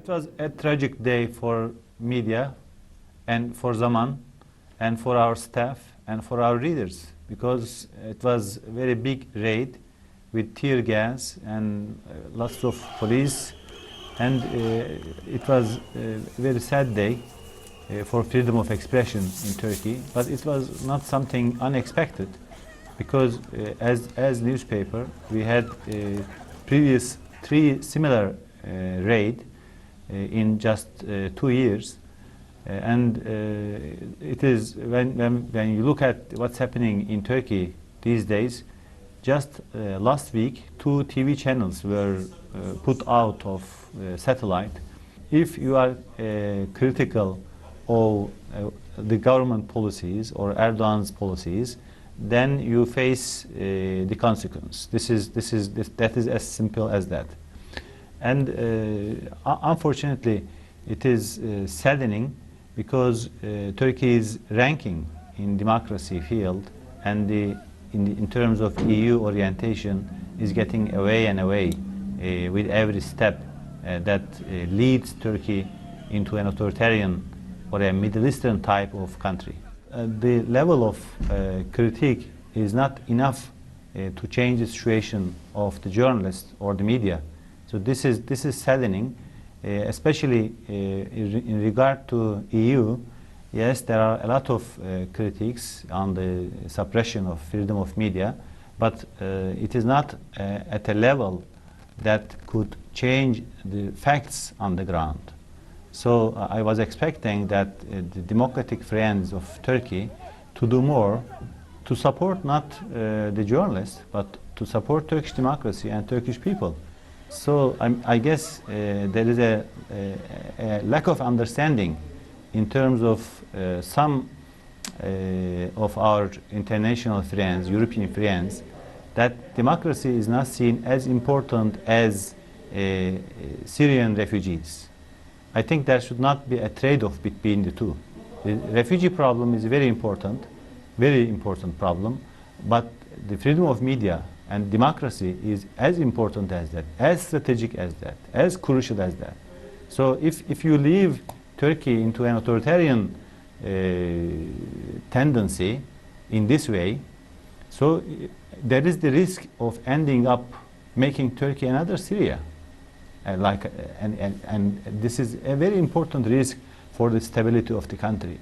It was a tragic day for media and for Zaman and for our staff and for our readers, because it was a very big raid with tear gas and lots of police, and it was a very sad day for freedom of expression in Turkey, but it was not something unexpected, because as newspaper we had previous 3 similar raid in just 2 years, and it is when you look at what's happening in Turkey these days, just last week 2 TV channels were put out of satellite. If you are critical of the government policies or Erdogan's policies, then you face the consequence. That is as simple as that. And unfortunately, it is saddening, because Turkey's ranking in democracy field and in terms of EU orientation is getting away and away with every step that leads Turkey into an authoritarian or a Middle Eastern type of country. The level of critique is not enough to change the situation of the journalists or the media. So this is saddening, especially in regard to EU. Yes, there are a lot of critiques on the suppression of freedom of media, but it is not at a level that could change the facts on the ground. So I was expecting that the democratic friends of Turkey to do more to support not the journalists, but to support Turkish democracy and Turkish people. So I guess there is a lack of understanding in terms of some of our international friends, European friends, that democracy is not seen as important as Syrian refugees. I think there should not be a trade-off between the two. The refugee problem is a very important problem, but the freedom of media and democracy is as important as that, as strategic as that, as crucial as that. So if you leave Turkey into an authoritarian tendency in this way, so there is the risk of ending up making Turkey another Syria. And this is a very important risk for the stability of the country.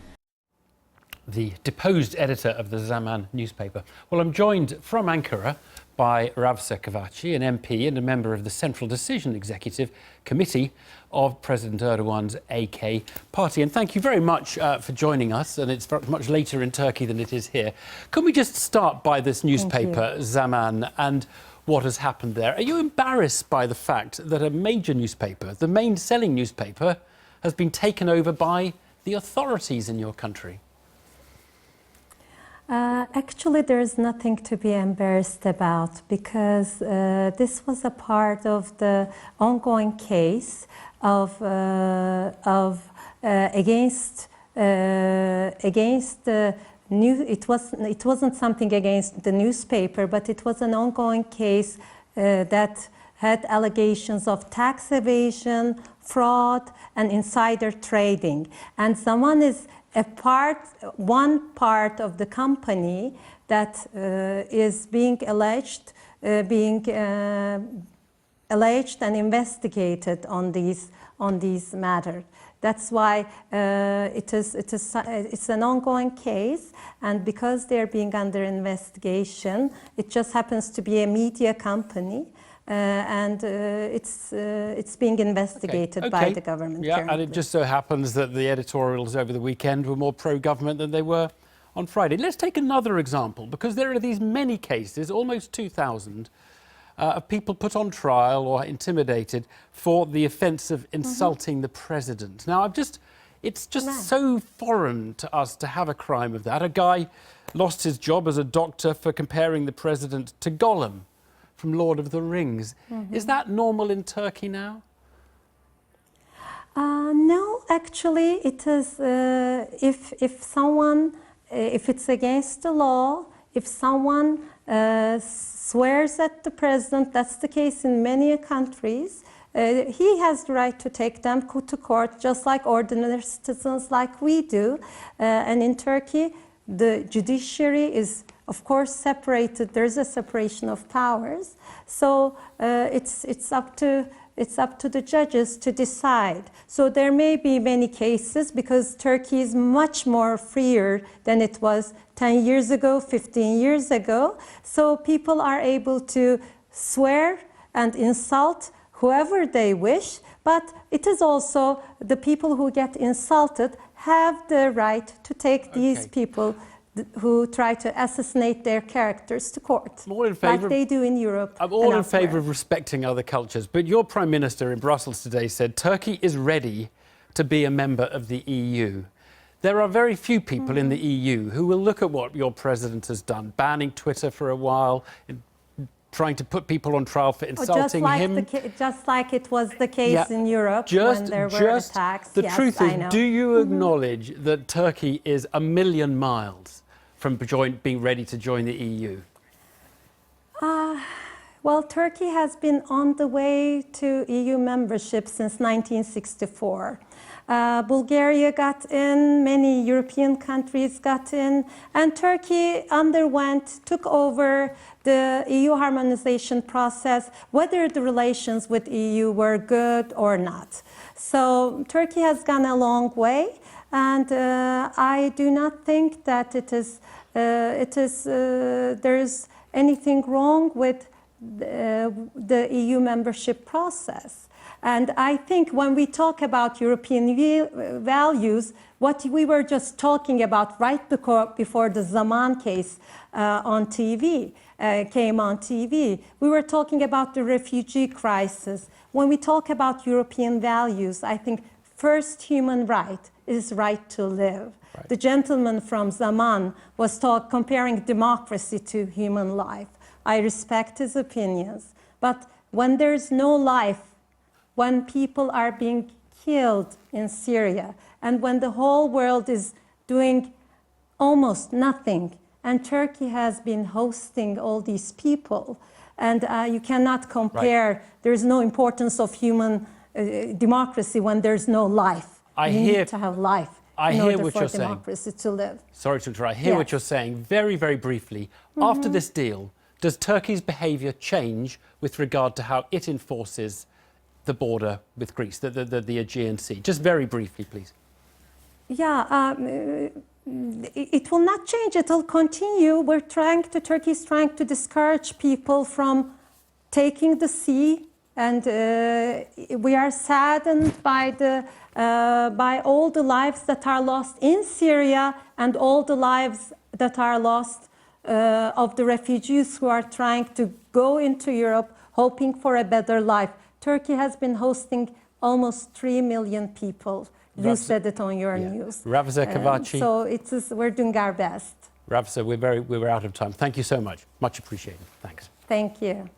The deposed editor of the Zaman newspaper. Well, I'm joined from Ankara by Ravza Kavakci, an MP and a member of the Central Decision Executive Committee of President Erdogan's AK party. And thank you very much for joining us. And it's very much later in Turkey than it is here. Can we just start by this newspaper, Zaman, and what has happened there? Are you embarrassed by the fact that a major newspaper, the main selling newspaper, has been taken over by the authorities in your country? Actually, there is nothing to be embarrassed about, because this was a part of the ongoing case against the new. It wasn't something against the newspaper, but it was an ongoing case that had allegations of tax evasion, fraud, and insider trading. And Zaman is one part of the company that is being alleged and investigated on these matters. That's why it's an ongoing case, and because they're being under investigation, it just happens to be a media company. And it's being investigated by the government. Yeah, currently. and it just so happens that the editorials over the weekend were more pro-government than they were on Friday. Let's take another example, because there are these many cases, almost 2,000, of people put on trial or intimidated for the offence of insulting the president. Now, it's just so foreign to us to have a crime of that. A guy lost his job as a doctor for comparing the president to Gollum from Lord of the Rings. Is that normal in Turkey now? No, actually, it is. If it's against the law, if someone swears at the president, that's the case in many countries. he has the right to take them to court, just like ordinary citizens like we do. And in Turkey, the judiciary is, of course, separated. There's a separation of powers. So it's up to the judges to decide. So there may be many cases, because Turkey is much more freer than it was 10 years ago, 15 years ago. So people are able to swear and insult whoever they wish, but it is also the people who get insulted have the right to take these people who try to assassinate their characters to court, like they do in Europe. I'm all in favour of respecting other cultures, but your Prime Minister in Brussels today said Turkey is ready to be a member of the EU. There are very few people in the EU who will look at what your president has done, banning Twitter for a while, trying to put people on trial for insulting him. Just like it was the case in Europe when there were attacks. The truth is, do you acknowledge that Turkey is a million miles from being ready to join the EU? Well, Turkey has been on the way to EU membership since 1964. Bulgaria got in, many European countries got in, and Turkey took over the EU harmonization process, whether the relations with EU were good or not. So Turkey has gone a long way, and I do not think that there's anything wrong with the EU membership process. And I think when we talk about European values, what we were just talking about right before the Zaman case came on TV, we were talking about the refugee crisis. When we talk about European values, I think first human right is right to live. Right. The gentleman from Zaman was comparing democracy to human life. I respect his opinions, but when there's no life, when people are being killed in Syria, and when the whole world is doing almost nothing, and Turkey has been hosting all these people, and you cannot compare, there's no importance of human democracy when there's no life. You need to have life in order for democracy to live. Sorry to interrupt. I hear what you're saying. Very, very briefly, after this deal, does Turkey's behaviour change with regard to how it enforces the border with Greece, the Aegean Sea? Just very briefly, please. Yeah, it will not change. It will continue. Turkey is trying to discourage people from taking the sea, and we are saddened by all the lives that are lost in Syria and all the lives that are lost of the refugees who are trying to go into Europe, hoping for a better life. Turkey has been hosting almost 3 million people. You said it on your news. Ravza, Kavakci. So we're doing our best. Ravza, we're out of time. Thank you so much. Much appreciated. Thanks. Thank you.